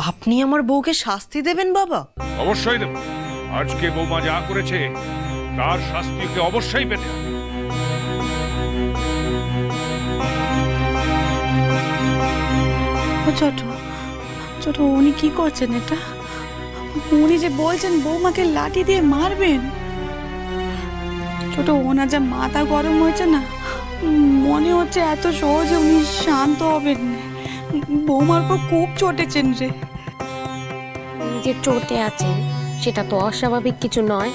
আপনি আমার বউকে শাস্তি দেবেন বাবা? অবশ্যই দেব। আজকে বৌমা যা করেছে তার শাস্তিকে অবশ্যই পেতে হবে। ছোট ছোট উনি কি করছেন এটা? উনি যে বলছেন বৌমাকে লাঠি দিয়ে মারবেন। ছোট ওনার যা মাথা গরম হয়েছে না, মনে হচ্ছে এত সহজে উনি শান্ত হবেন না। বৌমার পর খুব চটেছেন রে। উনি যে চটে আছেন সেটা তো অস্বাভাবিক কিছু নয়।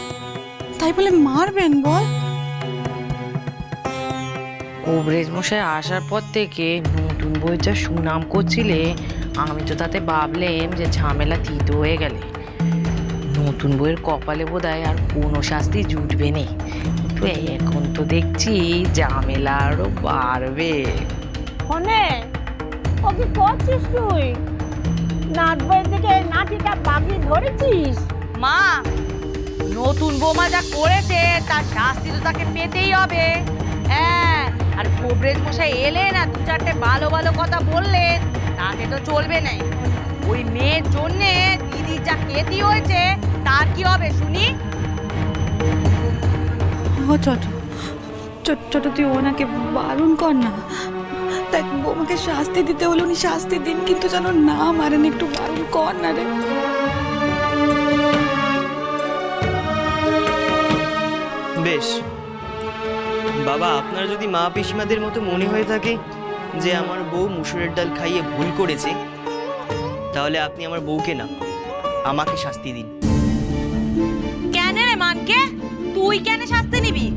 তাই বলে মারবেন বল? কবরেজ মশাই আসার পর থেকে নতুন বই যা সুনাম করছিলে, আমি তো তাতে ভাবলেন যে ঝামেলা থিত হয়ে গেলে নতুন বইয়ের কপালে বোধহয় আর কোনো শাস্তি জুটবে নেই। তো এখন তো দেখছি ঝামেলা আরো বাড়বে। ফোনে ও কি করছিস তুই? নাট বইয়ের দিকে নাটিটা বাগিয়ে ধরেছিস? মা, নতুন বৌমা যা করেছে তার শাস্তি তো তাকে পেতেই হবে। হ্যাঁ, আর কবরেজ মশাই এলে না দু চারটে ভালো ভালো কথা বললেন, তাতে তো চলবে না। ওই মেয়ের জন্যে দিদির যা ক্ষতি হয়েছে তার কি হবে শুনি? ও ছোট ছোট তুই ওনাকে বারণ কর না। তাই বৌমাকে শাস্তি দিতে হলে উনি শাস্তি দিন, কিন্তু যেন না মারেন। একটু বারণ কর না রে। বেশ বাবা, আপনার যদি মা পিসিমাদের মতো মনে হয়ে থাকে যে আমার বউ মুসুরের ডাল খাইয়ে ভুল করেছে, তাহলে আপনি আমার বউকে না আমাকে শাস্তি দিন। কেন রে মানকে, তুই কেন শাস্তি নিবি?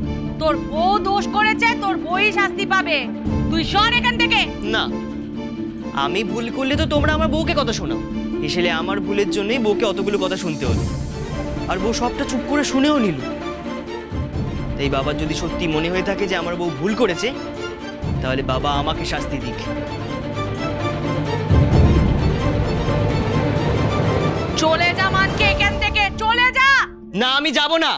তোর বউ দোষ করেছে, তোর বউই শাস্তি পাবে। তুই সর এখান থেকে। না, আমি ভুল করলে তো তোমরা আমার বউকে কথা শোনাও। এসেলে আমার ভুলের জন্যই বউকে অতগুলো কথা শুনতে হলো, আর বউ সবটা চুপ করে শুনেও নিল। তাই বাবার যদি সত্যি মনে হয়ে থাকে যে আমার বউ ভুল করেছে, তাহলে বাবা আমাকে শাস্তি দিক। চলে যা মানকে, এখান থেকে চলে যা। না, আমি যাব না।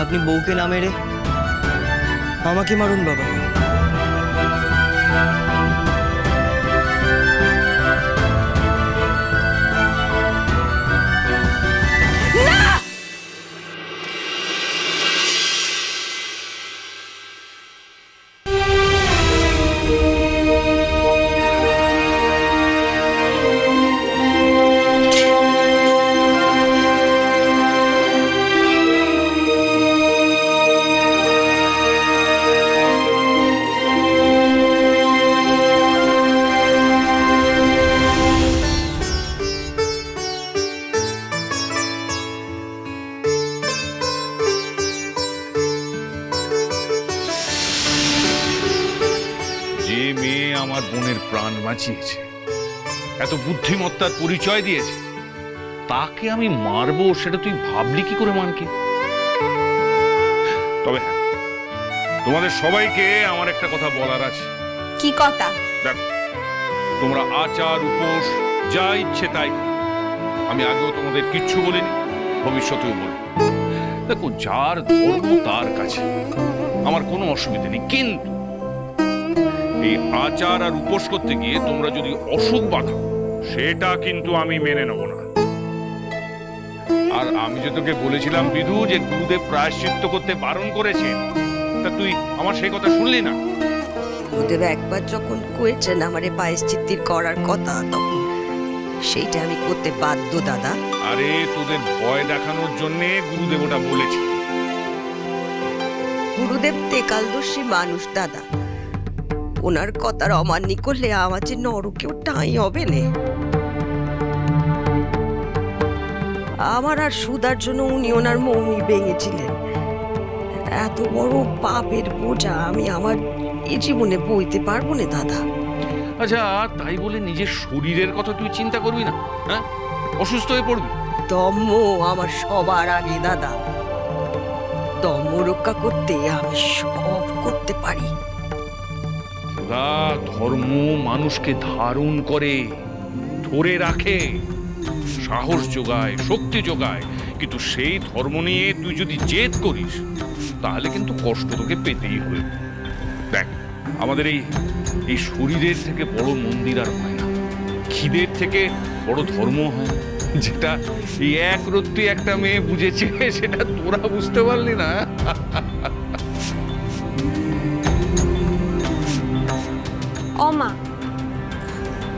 আপনি বউকে না মেরে আমাকে মারুন বাবা। যে মেয়ে আমার বোনের প্রাণ বাঁচিয়েছে, এত বুদ্ধিমত্তার পরিচয় দিয়েছে, তাকে আমি মারবো সেটা তুই ভাবলি কি করে মানকে? তবে হ্যাঁ, তোমাদের সবাইকে আমার একটা কথা বলার আছে। কি কথা? দেখো, তোমরা আচার উপোস যা ইচ্ছে তাই করো। আমি আগেও তোমাদের কিচ্ছু বলিনি, ভবিষ্যতেও বলি। দেখো, যার ধর্ম তার কাছে আমার কোনো অসুবিধা নেই, কিন্তু এই আচার আর উপোস করতে গিয়ে তোমরা যদি অসুখ বাঁধো, সেটা কিন্তু আমি মেনে নেব না। আর আমি যে তোকে বলেছিলাম বিধু, যে গুরুদেব প্রায়শ্চিত্ত করতে বারণ করেছেন, তা তুই আমার সেই কথা শুনলি না। গুরুদেব একবার যখন কয়েছেন আমারে প্রায়শ্চিত্তির করার কথা, তখন সেইটা আমি করতে বাধ্য দাদা। আরে তোদের ভয় দেখানোর জন্যে গুরুদেব ওটা বলেছে। গুরুদেব তেকালদর্শী মানুষ দাদা, ওনার কথার অমান্য করলে আমার যে নরকেও ঠাঁই হবে না। আমার আর সুদার জন্য উনি ওনার মৌনি ভেঙেছিলেন। এত বড় পাপের বোঝা আমি আমার এই জীবনে বইতে পারবো না দাদা। আচ্ছা, তাই বলে নিজের শরীরের কথা তুই চিন্তা করবি না? হ্যাঁ, অসুস্থ হয়ে পড়বি। ধম্ম আমার সবার আগে দাদা। ধম্ম রক্ষা করতে আমি সব করতে পারি। ধর্ম মানুষকে ধারণ করে, ধরে রাখে, সাহস যোগায়, শক্তি যোগায়। কিন্তু সেই ধর্ম নিয়ে তুই যদি জেদ করিস, তাহলে কিন্তু কষ্ট তোকে পেতেই হবে। দেখ, আমাদের এই শরীরের থেকে বড় মন্দির আর হয় না, খিদের থেকে বড় ধর্ম হয় না। যেটা এই এক রত্তি একটা মেয়ে বুঝেছে, সেটা তোরা বুঝতে পারলি না। ও মা,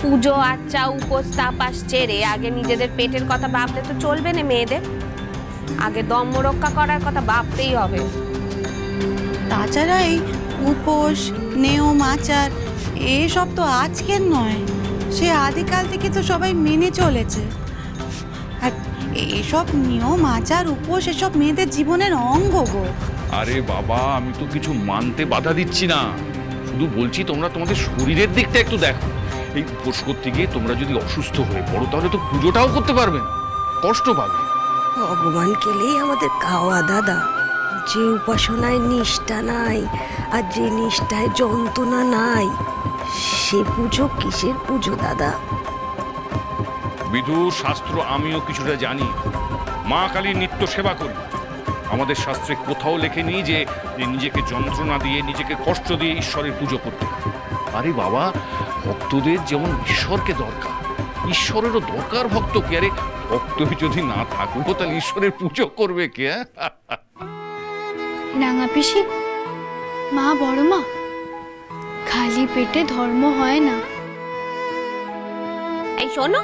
পুজো আচ্চা উপোস তাপাস ছেড়ে আগে নিজেদের পেটের কথা ভাবলে তো চলবে না মেয়েদের। আগে দম রক্ষা করার কথা ভাবতেই হবে। তাছাড়া এই উপোস নিয়ম আচার এসব তো আজকের নয়, সে আদিকাল থেকে তো সবাই মেনে চলেছে। আর এসব নিয়ম আচার উপোস এসব মেয়েদের জীবনের অঙ্গ গো। আরে বাবা, আমি তো কিছু মানতে বাধা দিচ্ছি না, শুধু বলছি তোমরা তোমাদের শরীরের দিকটা একটু দেখো। এই উপোস করতে গিয়ে তোমরা যদি অসুস্থ হয়ে পড়ো তাহলে তো পুজোটাও করতে পারবে না, কষ্ট পাবে। ভগবান কেলেই আমাদের খাওয়া দাদা। যে উপাসনায় নিষ্ঠা নাই আর যে নিষ্ঠায় যন্ত্রণা নাই, সে পুজো কিসের পুজো দাদা? বিধু, শাস্ত্র আমিও কিছুটা জানি। মা কালীর নিত্য সেবা করি। আমাদের শাস্ত্রে কোথাও লেখেনি যে নিজেকে যন্ত্রণা দিয়ে, নিজেকে কষ্ট দিয়ে ঈশ্বরের পুজো করতে হয়। আরে বাবা, ভক্তদের যেমন ঈশ্বরকে দরকার, ঈশ্বরেরও দরকার ভক্তকে। আরে ভক্তই যদি না থাকবো তাহলে ঈশ্বরের পুজো করবে কে? রাঙা পিসি, মা বড় মা, খালি পেটে ধর্ম হয় না। এই শোনো,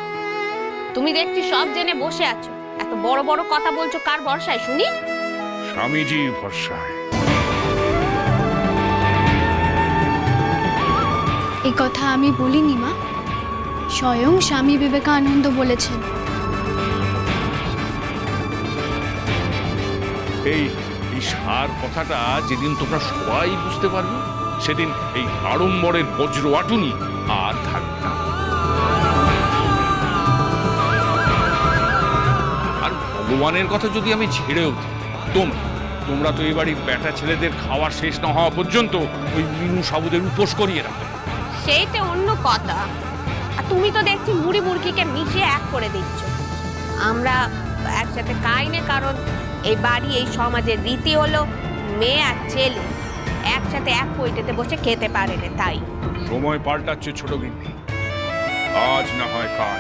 তুমি দেখছি সব জেনে বসে আছো, এত বড় বড় কথা বলছো কার ভরসায় শুনি? স্বামীজির ভরসায়। এই কথা আমি বলিনি মা, স্বয়ং স্বামী বিবেকানন্দ বলেছেন। এই সার কথাটা যেদিন তোমরা সবাই বুঝতে পারবে, সেদিন এই আড়ম্বরের বজ্র আটুনি আর থাকবে না। আর ভগবানের কথা যদি আমি ছেড়েও দিই, তোমরা তো এই বাড়ির বেটা ছেলেদের খাওয়ার শেষ না হওয়া পর্যন্ত ওই মিনু সাবুদের উপোস করিয়ে রাখবে। সেইটা অন্য কথা। আর তুমি তো দেখছি মুড়ি মুরগিকে মিশিয়ে এক করে দিচ্ছ। আমরা একসাথে খাই না, কারণ এই বাড়ি এই সমাজের রীতি হলো মেয়ে আর ছেলে একসাথে এক পৈটেতে বসে খেতে পারে না। তাই সময় পাল্টাচ্ছে ছোট গিন্নি, আজ না হয় কাল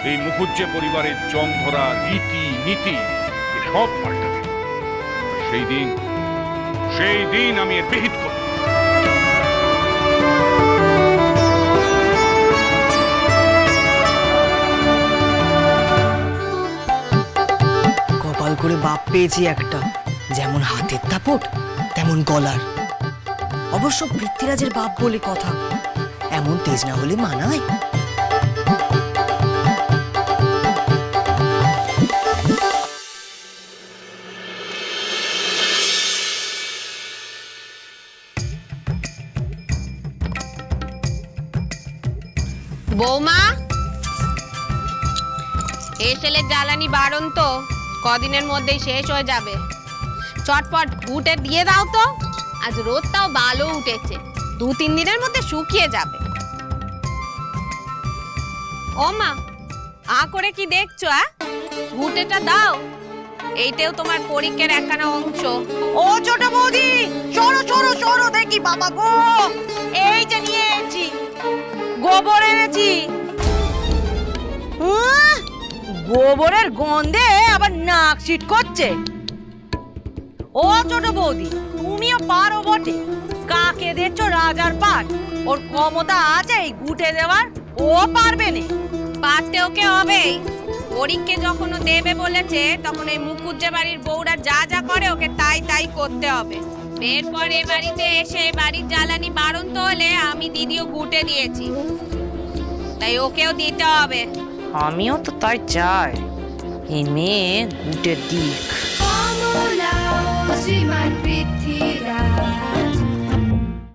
এই মুখুজ্জে পরিবারের জং ধরা রীতি নীতি সব পাল্টাবে। সেই দিন আমি এর বিহিত করব। কপাল করে বাপ পেয়েছি একটা, যেমন হাতের তাপট তেমন গলার। অবশ্য পৃথ্বীরাজের বাপ বলে কথা, এমন তেজ না হলে মানায়। বৌমা, এসেলের জ্বালানি বারণ তো, কদিনের মধ্যেই শেষ হয়ে যাবে। চটপট ঘুটে দিয়ে দাও তো, আজ রোদটাও ভালো উঠেছে, 2-3 দিনের মধ্যে শুকিয়ে যাবে। ও মা, আ করে কি দেখছো? ঘুটেটা দাও, এইটাও তোমার পরীক্ষার একখানা অংশ। ও ছোট বৌদি, সরো সরো সরো দেখি। বাবা গো, এই যে নিয়ে এসেছি, গোবর এনেছি। গোবরের গন্ধে আবার নাক সিট করছে। ও ছোট বৌদি, তুমিও পারো বটে, কাকে দেখছো রাজার পাট, ওর ক্ষমতা আছে এই গুটে দেওয়ার, ও পারবে না। পারতে ওকে হবেই, পরীক্ষা যখন ও দেবে বলেছে তখন এই মুকুজ্জে বাড়ির বউরা যা যা করে ওকে তাই তাই করতে হবে। এরপর এ বাড়িতে এসে বাড়ির জ্বালানি বারণ তো হলে আমি দিদিও গুটে দিয়েছি, তাই ওকেও দিতে হবে। আমিও তো তাই চাই, এই মেয়ে গুটের দিক। শ্রীমান পৃথ্বীরাজ।